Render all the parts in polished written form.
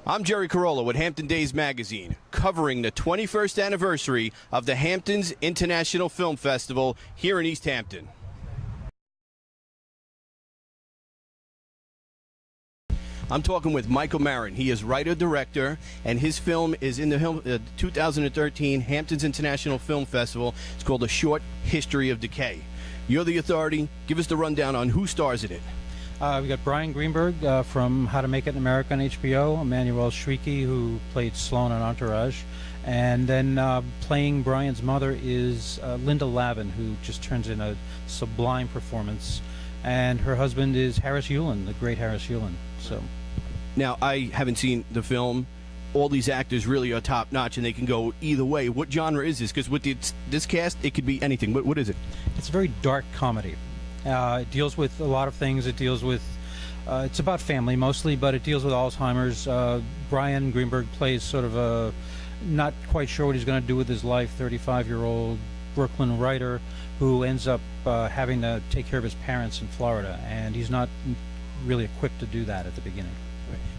I'm Jerry Carollo with Hampton Daze Magazine, covering the 21st anniversary of the Hamptons International Film Festival here in East Hampton. I'm talking with Michael Marin. He is writer-director, and his film is in the 2013 Hamptons International Film Festival. It's called A Short History of Decay. You're the authority. Give us the rundown on who stars in it. We got Brian Greenberg from How to Make It in America on HBO, Emmanuelle Chriqui, who played Sloane on Entourage, and then playing Brian's mother is Linda Lavin, who just turns in a sublime performance, and her husband is Harris Yulin, the great Harris Yulin. So, now I haven't seen the film. All these actors really are top notch, and they can go either way. What genre is this? Because with this cast, it could be anything. What is it? It's a very dark comedy. It deals with a lot of things. It deals with, it's about family mostly, but it deals with Alzheimer's. Brian Greenberg plays sort of a not quite sure what he's going to do with his life, 35-year-old Brooklyn writer who ends up having to take care of his parents in Florida, and he's not really equipped to do that at the beginning.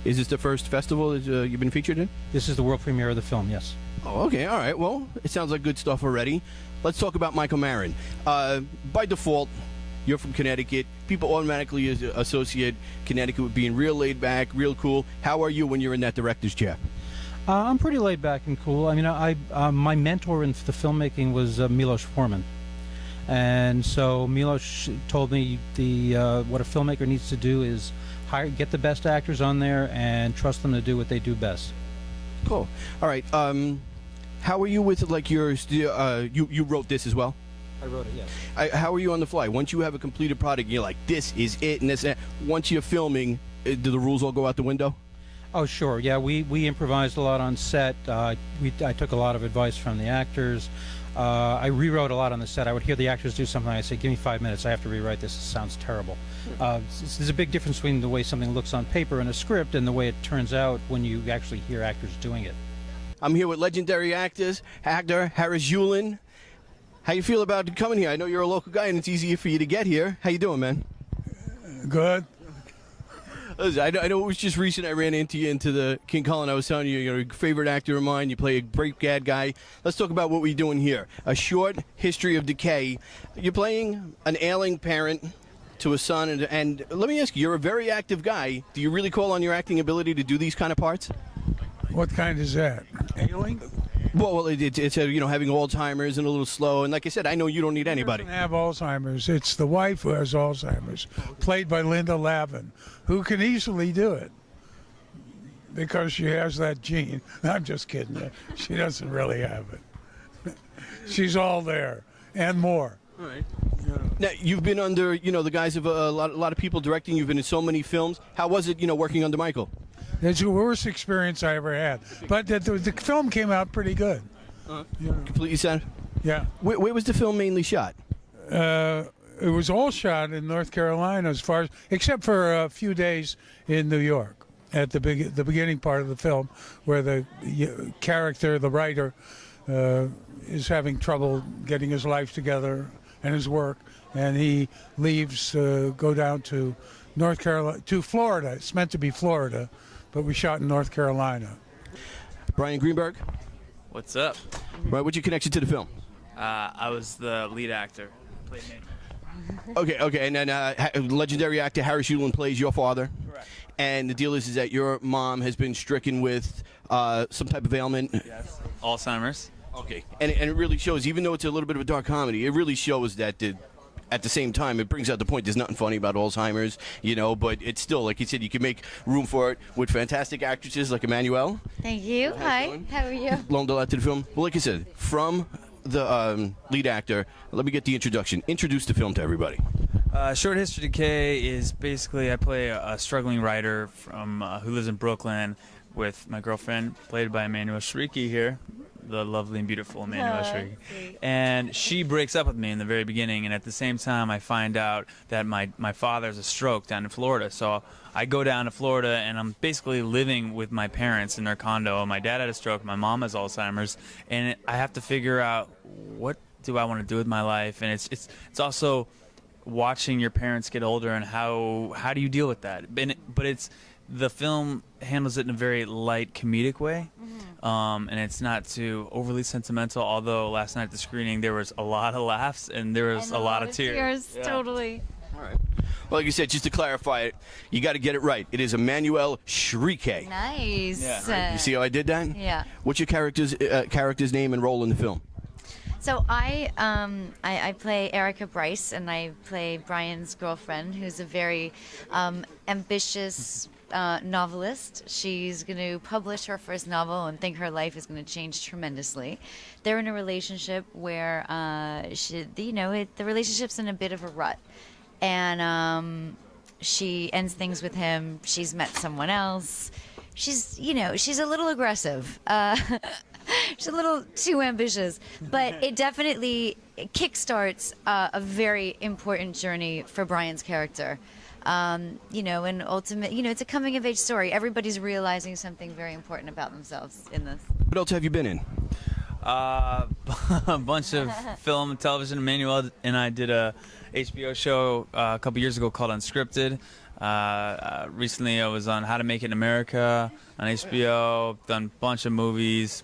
Is this the first festival that you've been featured in? This is the world premiere of the film, yes. Oh, okay, all right. Well, it sounds like good stuff already. Let's talk about Michael Marin. By default, you're from Connecticut. People automatically associate Connecticut with being real laid back, real cool. How are you when you're in that director's chair? I'm pretty laid back and cool. I mean, my mentor in the filmmaking was Milos Forman. And so Milos told me what a filmmaker needs to do is get the best actors on there and trust them to do what they do best. Cool. All right. How are you with like your? You wrote this as well? I wrote it, yes. How are you on the fly? Once you have a completed product, you're like, this is it, and this. Once you're filming, do the rules all go out the window? Oh, sure. Yeah, we improvised a lot on set. I took a lot of advice from the actors. I rewrote a lot on the set. I would hear the actors do something. I'd say, give me 5 minutes. I have to rewrite this. It sounds terrible. There's a big difference between the way something looks on paper in a script and the way it turns out when you actually hear actors doing it. I'm here with legendary actor Harris Yulin. How you feel about coming here? I know you're a local guy, and it's easier for you to get here. How you doing, man? Good. Listen, I know it was just recent I ran into you into the King Cullen. I was telling you, you're a favorite actor of mine. You play a great bad guy. Let's talk about what we're doing here. A Short History of Decay. You're playing an ailing parent to a son, and let me ask you, you're a very active guy. Do you really call on your acting ability to do these kind of parts? What kind is that? Ailing? Well, it's having Alzheimer's and a little slow. And like I said, I know you don't need anybody. He doesn't have Alzheimer's. It's the wife who has Alzheimer's, played by Linda Lavin, who can easily do it because she has that gene. I'm just kidding you. She doesn't really have it. She's all there and more. All right. Now, you've been under, the guise of a lot of people directing. You've been in so many films. How was it, working under Michael? It's the worst experience I ever had. But the film came out pretty good. Completely sad? Yeah. Where was the film mainly shot? It was all shot in North Carolina, except for a few days in New York at the beginning part of the film, where the character, the writer, is having trouble getting his life together and his work, and he leaves, go down to North Carolina, to Florida. It's meant to be Florida, but we shot in North Carolina. Brian Greenberg? What's up? Right, what's your connection to the film? I was the lead actor. Played me. Okay, and then legendary actor Harris Yulin plays your father. Correct. And the deal is that your mom has been stricken with some type of ailment. Yes. Alzheimer's. Okay, and it really shows, even though it's a little bit of a dark comedy, it really shows that at the same time, it brings out the point. There's nothing funny about Alzheimer's, but it's still, like you said, you can make room for it with fantastic actresses like Emmanuelle. Thank you. Hi. How are you? Loaned a lot to the film. Well, like I said, from the lead actor, let me get the introduction. Introduce the film to everybody. Short History of Decay is basically I play a struggling writer from who lives in Brooklyn with my girlfriend, played by Emmanuelle Chriqui here. The lovely and beautiful Emmanuelle Chriqui. And she breaks up with me in the very beginning, and at the same time I find out that my father has a stroke down in Florida. So I go down to Florida, and I'm basically living with my parents in their condo. My dad had a stroke, my mom has Alzheimer's, and I have to figure out what do I want to do with my life. And it's also watching your parents get older and how do you deal with that. But it's the film handles it in a very light comedic way. And it's not too overly sentimental, although last night at the screening there was a lot of laughs and there was a lot of tears. Totally. All right. Well, like you said, just to clarify it, you got to get it right. It is Emmanuel Shrike. Nice. Yeah. You see how I did that? Yeah. What's your character's name and role in the film? So I play Erica Bryce, and I play Brian's girlfriend, who's a very ambitious novelist. She's going to publish her first novel and think her life is going to change tremendously. They're in a relationship where the relationship's in a bit of a rut, and she ends things with him. She's met someone else. She's a little aggressive. She's a little too ambitious, but it definitely kickstarts a very important journey for Brian's character. And ultimately, it's a coming of age story. Everybody's realizing something very important about themselves in this. What else have you been in? A bunch of film and television. Emmanuel and I did a HBO show a couple years ago called Unscripted. Recently I was on How to Make It in America on HBO, done a bunch of movies,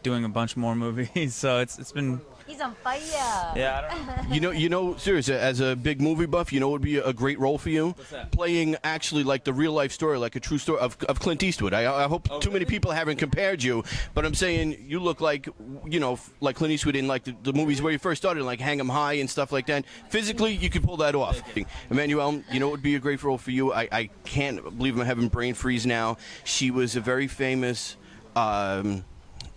doing a bunch more movies, so it's been... He's on fire. Yeah, I don't know. Seriously, as a big movie buff, what would be a great role for you? What's that? Playing actually like the real life story, like a true story of Clint Eastwood. I hope too many people haven't compared you, but I'm saying you look like, like Clint Eastwood in like the movies where you first started, like Hang 'em High and stuff like that. Physically, you could pull that off. Emmanuel, what would be a great role for you? I can't believe I'm having brain freeze now. She was a very famous...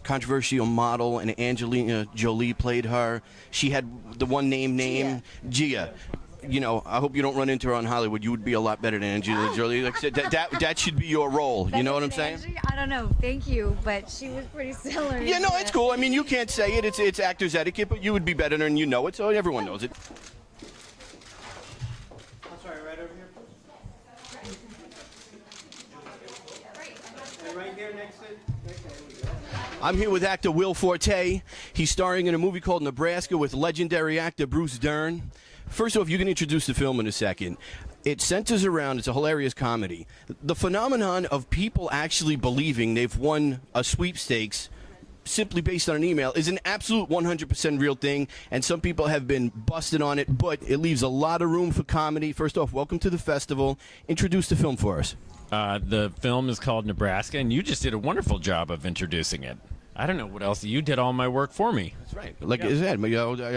controversial model, and Angelina Jolie played her. She had the one name, Gia. I hope you don't run into her on Hollywood. You would be a lot better than Angelina Jolie. Like I said, that should be your role. You know what I'm saying? I don't know. Thank you, but she was pretty stellar. Yeah, no, it's cool. I mean, you can't say it. It's actor's etiquette, but you would be better than it, so everyone knows it. I'm sorry, right over here. Right here next to it. I'm here with actor Will Forte. He's starring in a movie called Nebraska with legendary actor Bruce Dern. First off, you can introduce the film in a second. It centers around, it's a hilarious comedy, the phenomenon of people actually believing they've won a sweepstakes simply based on an email is an absolute 100% real thing, and some people have been busted on it, but it leaves a lot of room for comedy. First off, welcome to the festival. Introduce the film for us. The film is called Nebraska, and you just did a wonderful job of introducing it. I don't know what else. You did all my work for me. That's right. Like I said,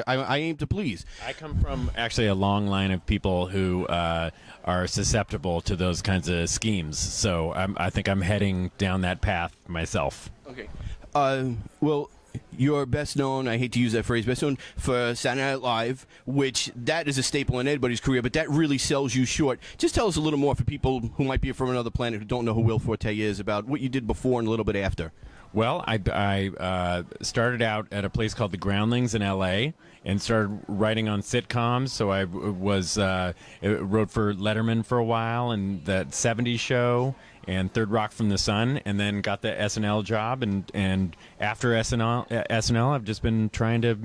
I aim to please. I come from actually a long line of people who are susceptible to those kinds of schemes. So I think I'm heading down that path myself. Okay. Well, you're best known, I hate to use that phrase, best known for Saturday Night Live, which that is a staple in anybody's career, but that really sells you short. Just tell us a little more for people who might be from another planet who don't know who Will Forte is about what you did before and a little bit after. Well, I started out at a place called the Groundlings in L.A. and started writing on sitcoms. So I wrote for Letterman for a while and that 70s show and Third Rock from the Sun, and then got the SNL job. And after SNL, I've just been trying to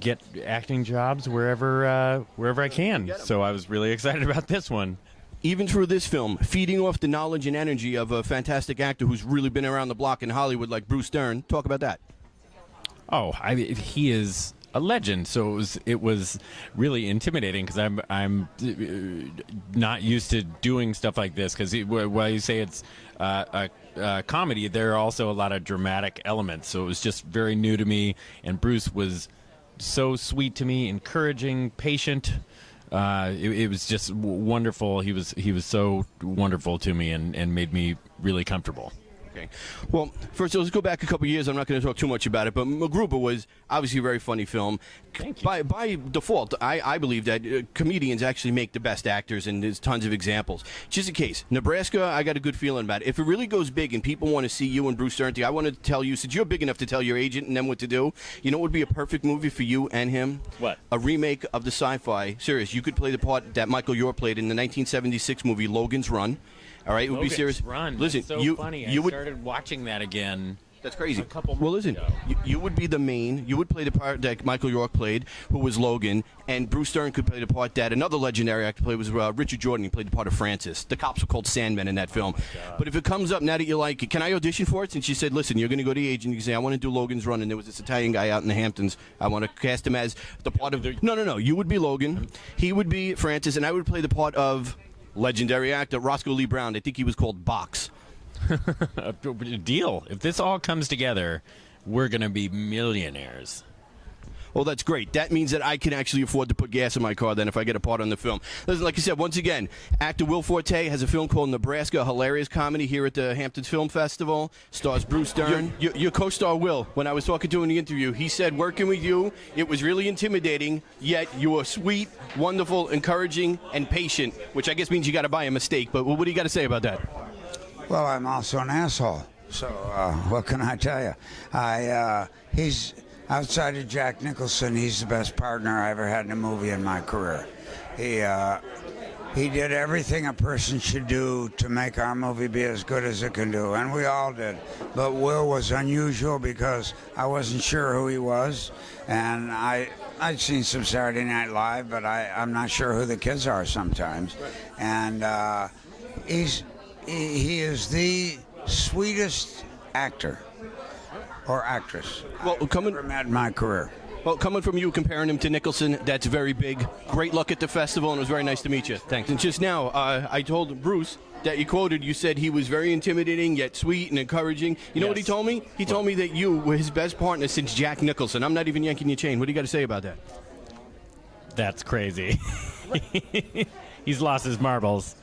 get acting jobs wherever I can. So I was really excited about this one. Even through this film, feeding off the knowledge and energy of a fantastic actor who's really been around the block in Hollywood like Bruce Dern. Talk about that. Oh, he is a legend. So it was really intimidating because I'm not used to doing stuff like this. Because while you say it's a comedy, there are also a lot of dramatic elements. So it was just very new to me. And Bruce was so sweet to me, encouraging, patient. It was just wonderful. He was so wonderful to me and made me really comfortable. Okay. Well, first, let's go back a couple years. I'm not going to talk too much about it, but MacGruber was obviously a very funny film. Thank you. By default, I believe that comedians actually make the best actors, and there's tons of examples. Just in case, Nebraska, I got a good feeling about it. If it really goes big and people want to see you and Bruce Dern, I want to tell you, since you're big enough to tell your agent and them what to do, you know what would be a perfect movie for you and him? What? A remake of the sci-fi series. You could play the part that Michael York played in the 1976 movie Logan's Run. All right, it would be serious. Run. Listen, That's so funny. I started watching that again That's crazy. Well, listen, you would be the main. You would play the part that Michael York played, who was Logan, and Bruce Dern could play the part that another legendary actor played was Richard Jordan. He played the part of Francis. The cops were called Sandmen in that film. But if it comes up now that you like it, can I audition for it? Since you said, listen, you're going to go to the agent, you can say, I want to do Logan's Run, and there was this Italian guy out in the Hamptons. I want to cast him as the part of... No. You would be Logan. He would be Francis, and I would play the part of legendary actor Roscoe Lee Brown. I think he was called Box. Deal. If this all comes together, we're going to be millionaires. Well, that's great. That means that I can actually afford to put gas in my car then if I get a part on the film. Listen, like I said, once again, actor Will Forte has a film called Nebraska, a hilarious comedy here at the Hamptons Film Festival. Stars Bruce Dern. Your co-star Will, when I was talking to him in the interview, he said working with you, it was really intimidating, yet you were sweet, wonderful, encouraging, and patient, which I guess means you got to buy a mistake. But what do you got to say about that? Well, I'm also an asshole. So what can I tell you? He's outside of Jack Nicholson. He's the best partner I ever had in a movie in my career. He did everything a person should do to make our movie be as good as it can do, and we all did. But Will was unusual because I wasn't sure who he was, and I'd seen some Saturday Night Live, but I'm not sure who the kids are sometimes. And he is the sweetest actor or actress I've ever met in my career. Well, coming from you, comparing him to Nicholson, that's very big. Great luck at the festival, and it was very nice to meet you. Thanks. And just now, I told Bruce that you said he was very intimidating, yet sweet and encouraging. You know what he told me? He told me that you were his best partner since Jack Nicholson. I'm not even yanking your chain. What do you got to say about that? That's crazy. He's lost his marbles.